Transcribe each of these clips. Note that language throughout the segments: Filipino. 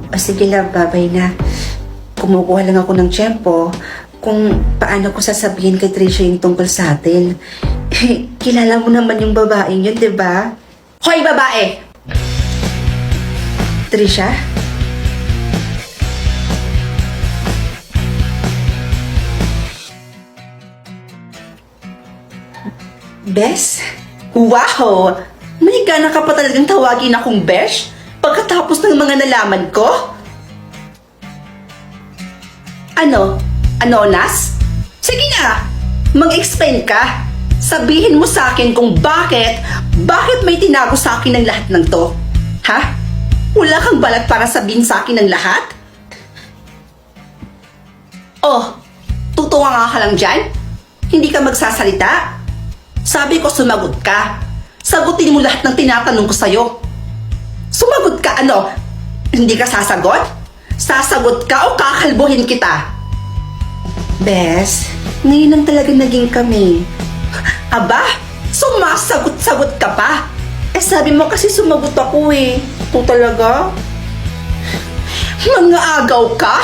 O sige love, babay na. Kumukuha lang ako ng tiyempo kung paano ko sasabihin kay Trisha yung tungkol sa atin. Kilala mo naman yung babaeng yun, di ba? Hoy, babae! Trisha? Bes? Wow! May gana ka pa talagang tawagin akong Besh? Pagkatapos ng mga nalaman ko? Ano? Anonas? Sige nga! Mag-explain ka! Sabihin mo sa akin kung bakit may tinago sa akin ng lahat ng to? Ha? Wala kang balat para sabihin sa akin ng lahat? Oh, tutuwa nga ka lang dyan? Hindi ka magsasalita? Sabi ko sumagot ka. Sagutin mo lahat ng tinatanong ko sa'yo. Sumagot ka ano? Hindi ka sasagot? Sasagot ka o kakalbuhin kita? Bes, ngayon lang talaga naging kami. Aba, sumasagot-sagot ka pa. Eh sabi mo kasi sumagot ako eh. Ito talaga? Mga agaw ka?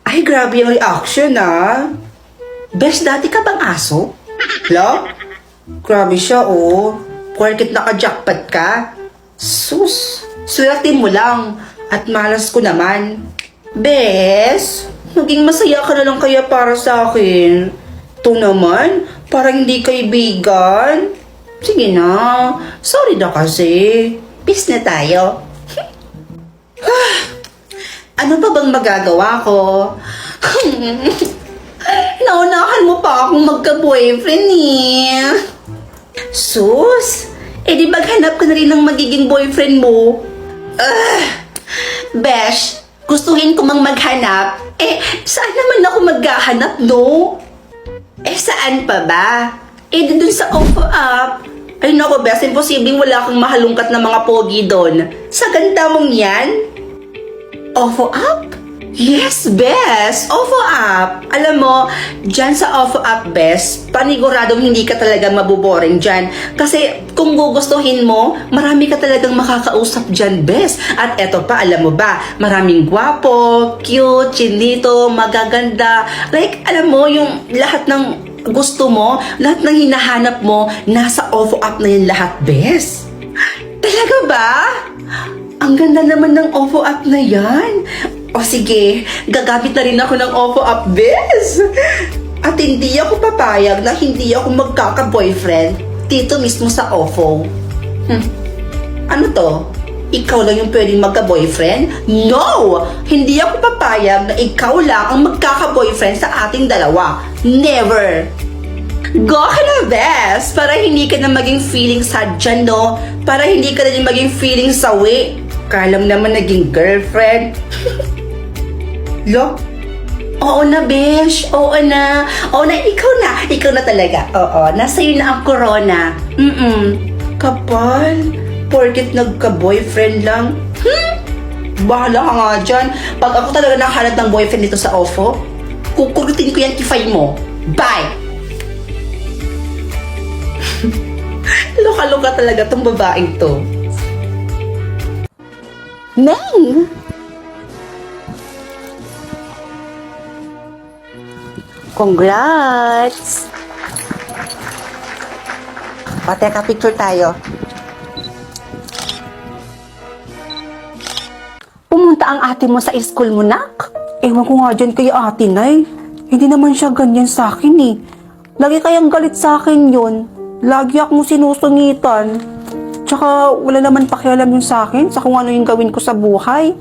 Ay, grabe yung reaction ah. Bes, dati ka bang aso? Lo? Grabe siya oh. Porket naka-jackpot ka. Sus, swerte mo lang. At malas ko naman. Bes, maging masaya ka na lang kaya para sa akin. Ito naman, parang hindi kaibigan. Sige na, sorry na kasi. Peace na tayo. Ano pa bang magagawa ko? Naunahan mo pa akong magka-boyfriend eh. Sus, di maghanap ka na rin ng magiging boyfriend mo? Besh, gustuhin ko mang maghanap. Saan naman ako maghahanap, no? Saan pa ba? Dun sa OFO app. Ay nako, Besh, imposibleng wala kang mahalungkat na mga pogi doon. Sa ganda mong yan? OFO app? Yes, Bes! OFO app! Alam mo, dyan sa OFO app, Bes, paniguradong hindi ka talaga mabuboring dyan. Kasi kung gugustuhin mo, marami ka talagang makakausap dyan, Bes. At eto pa, alam mo ba, maraming gwapo, cute, chinito, magaganda. Like, alam mo, yung lahat ng gusto mo, lahat ng hinahanap mo, nasa OFO app na yun lahat, Bes. Talaga ba? Ang ganda naman ng OFO app na yan. O sige, gagamit na rin ako ng OFO app, Bes. At hindi ako papayag na hindi ako magkaka-boyfriend dito mismo sa OFO. Ano to? Ikaw lang yung pwedeng magka-boyfriend? No! Hindi ako papayag na ikaw lang ang magkaka-boyfriend sa ating dalawa. Never! Go ka na, Bes! Para hindi ka na maging feeling sad dyan, no? Para hindi ka na din maging feeling sawi. Kalam naman naging girlfriend. Lo? Oo na, Besh. Oo na. Oo na, ikaw na. Ikaw na talaga. Oo, nasa iyo na ang corona. Kapal. Porket nagka-boyfriend lang. Bahala ka nga dyan. Pag ako talaga nakahanap ng boyfriend dito sa OFO, kukulitin ko yung kifay mo. Bye! Loka-loka talaga tong babaeng to. Neng! Congrats! Teka, picture tayo. Pumunta ang ate mo sa school mo, nak? Ewan ko nga dyan kay ate, Nay. Hindi naman siya ganyan sa akin eh. Lagi kayang galit sa akin yun. Lagi akong sinusungitan. Tsaka wala naman pakialam yun sa akin sa kung ano yung gawin ko sa buhay.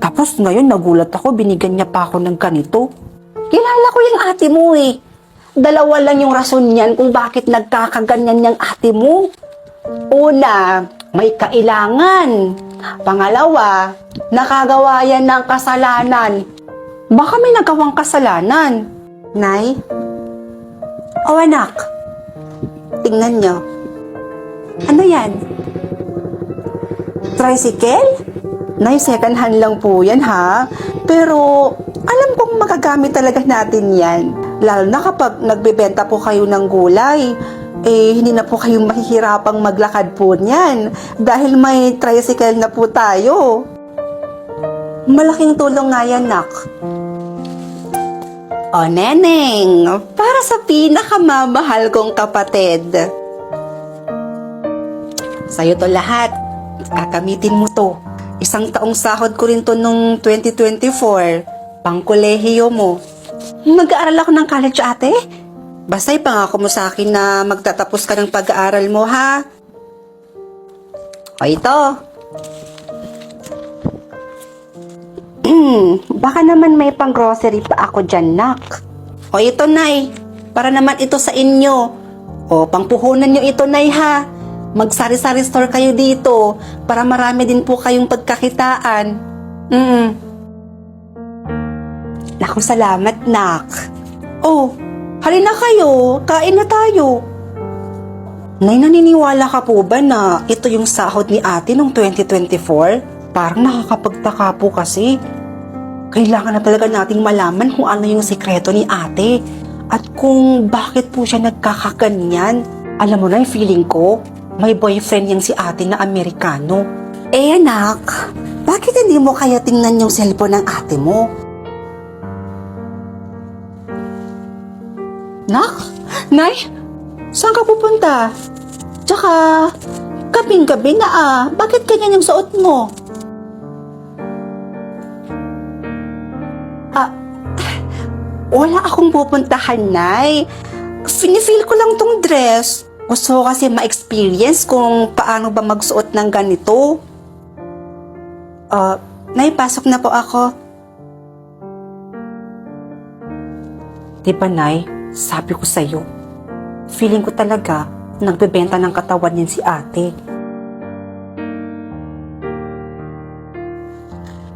Tapos ngayon nagulat ako, binigyan niya pa ako ng ganito. Kilala ko yung ate mo eh. Dalawa lang yung rason niyan kung bakit nagkakaganyan yung ate mo. Una, may kailangan. Pangalawa, nakagawa yan ng kasalanan. Baka may nagawang kasalanan. Nay? O anak, tingnan nyo. Ano yan? Tricycle? Nay, second hand lang po yan ha. Pero alam kong magagamit talaga natin yan. Lalo na kapag nagbebenta po kayo ng gulay. hindi na po kayong mahihirapang maglakad po niyan dahil may tricycle na po tayo. Malaking tulong nga yan, nak. O, Neneng, para sa pinakamamahal kong kapatid. Sa'yo to lahat. Kakamitin mo to. 1 taong sahod ko rin to nung 2024. Pangkolehiyo mo. Mag-aaral ako ng college, ate? Basta ipangako mo sa akin na magtatapos ka ng pag-aaral mo, ha? O, ito. Baka naman may pang-grocery pa ako dyan, nak. O, ito, Nay. Para naman ito sa inyo. O, pangpuhunan nyo ito, Nay, ha? Mag-sari-sari store kayo dito para marami din po kayong pagkakitaan. Naku, salamat, nak. Oh, halina kayo. Kain na tayo. Nay, naniniwala ka po ba na ito yung sahod ni ate noong 2024? Parang nakakapagtaka po kasi. Kailangan na talaga nating malaman kung ano yung sikreto ni ate at kung bakit po siya nagkakaganyan. Alam mo na yung feeling ko, may boyfriend yang si ate na Amerikano. Eh anak, bakit hindi mo kaya tingnan yung cellphone ng ate mo? Nak? Nay? Saan ka pupunta? Tsaka, gabing-gabi na bakit ganyan yung suot mo? Wala akong pupuntahan, Nay. Finifeel ko lang tong dress. Gusto ko kasi ma-experience kung paano ba magsuot ng ganito. Nay, pasok na po ako. Diba, Nay? Sabi ko sa'yo, feeling ko talaga nagbebenta ng katawan niyan si ate.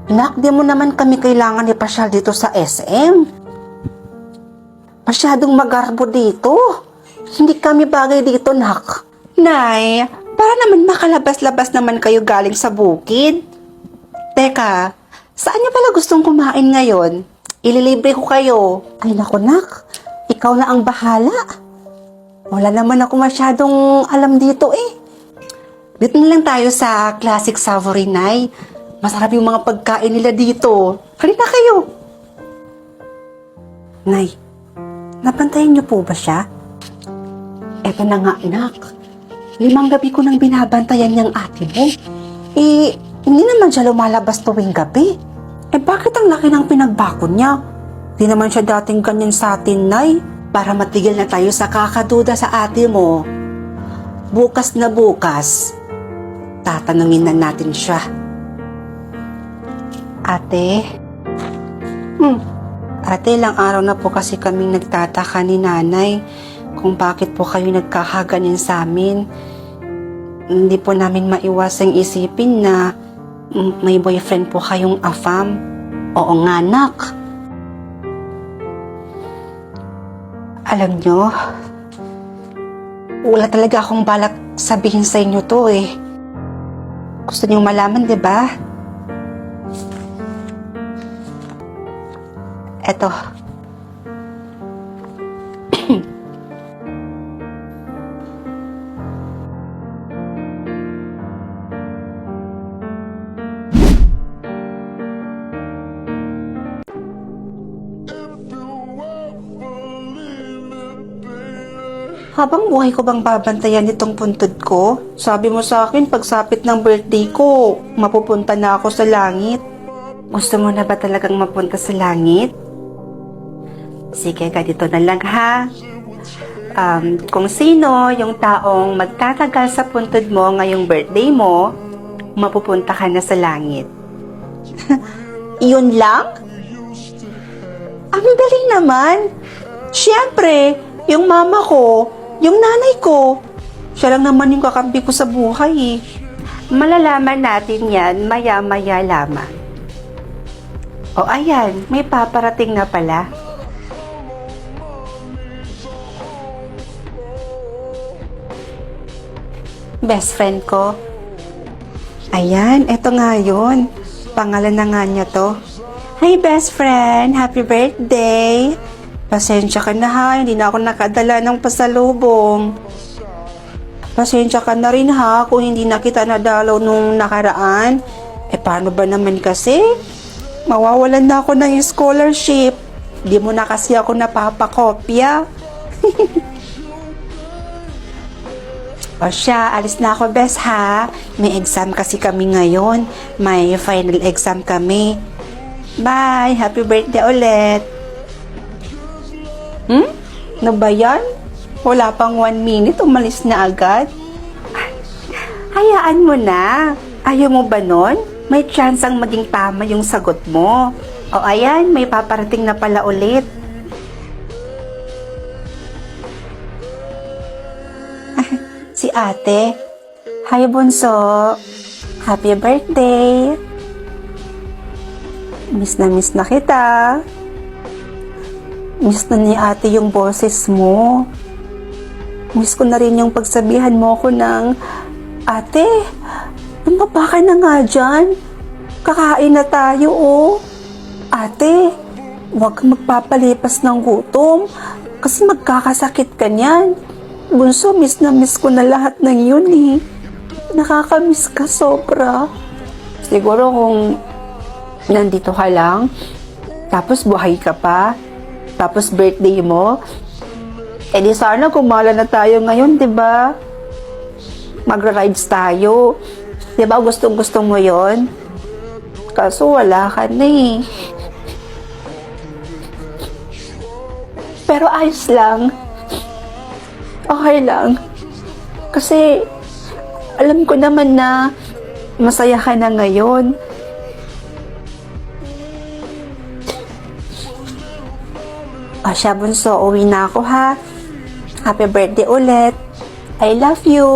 Nak, di mo naman kami kailangan ipasyal dito sa SM. Masyadong magarbo dito. Hindi kami bagay dito, nak. Nay, para naman makalabas-labas naman kayo galing sa bukid. Teka, saan niyo pala gustong kumain ngayon? Ililibre ko kayo. Ay naku, nak. Ikaw na ang bahala. Wala naman ako masyadong alam dito eh. Dito na lang tayo sa Classic Savory, Nay. Masarap yung mga pagkain nila dito. Halika kayo. Nay, napantayan niyo po ba siya? Eto na nga, anak. 5 gabi ko nang binabantayan niyang ate mo. Hindi naman siya lumalabas tuwing gabi. Bakit ang laki ng pinagbako niya? Di naman siya dating ganyan sa atin, Nay. Para matigil na tayo sa kakaduda sa ate mo. Bukas na bukas, tatanungin na natin siya. Ate? Ate, ilang araw na po kasi kaming nagtataka ni nanay kung bakit po kayo nagkakaganyan sa amin. Hindi po namin maiwasang isipin na may boyfriend po kayong afam. Oo nga, anak. Alam nyo, wala talaga akong balak sabihin sa inyo to eh. Gusto niyo malaman, di ba? Eto. Habang buhay ko bang babantayan itong puntod ko? Sabi mo sa akin, pagsapit ng birthday ko, mapupunta na ako sa langit. Gusto mo na ba talagang mapunta sa langit? Sige, ganito na lang ha. Kung sino yung taong magtatagal sa puntod mo ngayong birthday mo, mapupunta ka na sa langit. Iyon lang? Ang dali naman. Siyempre, yung mama ko, yung nanay ko, siya lang naman yung kakampi ko sa buhay eh. Malalaman natin yan maya-maya lamang. O ayan, may paparating na pala. Best friend ko. Ayan, eto nga yun. Pangalan na nga niya to. Hi best friend, happy birthday. Pasensya ka na ha, hindi na ako nakadala ng pasalubong. Pasensya ka na rin ha kung hindi na kita nadalaw nung nakaraan. Paano ba naman kasi? Mawawalan na ako ng scholarship. Di mo na kasi ako napapakopya. O siya, alis na ako, bes ha. May exam kasi kami ngayon. May final exam kami. Bye! Happy birthday ulit! Ano ba yan? Wala pang 1 minute, umalis na agad? Hayaan mo na. Ayaw mo ba nun? May chance ang maging tama yung sagot mo. O ayan, may paparating na pala ulit. Si ate. Hi, bunso. Happy birthday. Miss na kita. Miss na ni ate yung boses mo. Miss ko na rin yung pagsabihan mo ko ng, ate, tumaba ka na nga dyan. Kakain na tayo, oh. Ate, huwag kang magpapalipas ng gutom kasi magkakasakit ka niyan. Bunso, miss ko na lahat ng yun eh. Nakakamiss ka sobra. Siguro kung nandito ka lang, tapos buhay ka pa, tapos birthday mo, di sana kumala na tayo ngayon, diba? Magra-rides tayo. Diba gustong-gusto mo yon? Kaso wala ka na eh. Pero ayos lang. Okay lang. Kasi alam ko naman na masaya ka na ngayon. O siya, bunso, uwi na ako ha. Happy birthday ulit. I love you.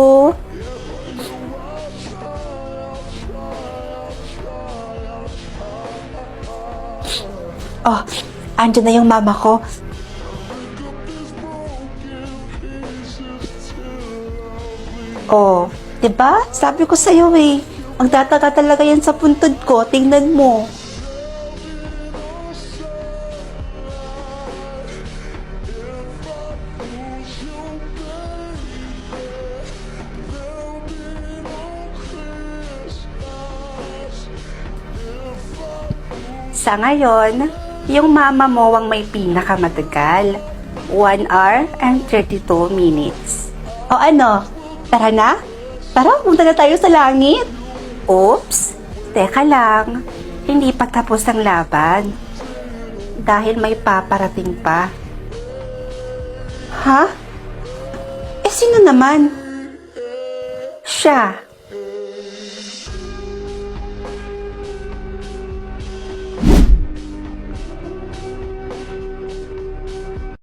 Oh, andyan na yung mama ko. Oh, diba? Sabi ko sa'yo eh. Magtataga talaga yan sa puntod ko. Tingnan mo. Sa ngayon, yung mama mo ang may pinakamatagal. 1 hour and 32 minutes. O ano? Tara na? Tara, punta na tayo sa langit. Oops! Teka lang. Hindi pa tapos ang laban. Dahil may paparating pa. Ha? Sino naman? Siya.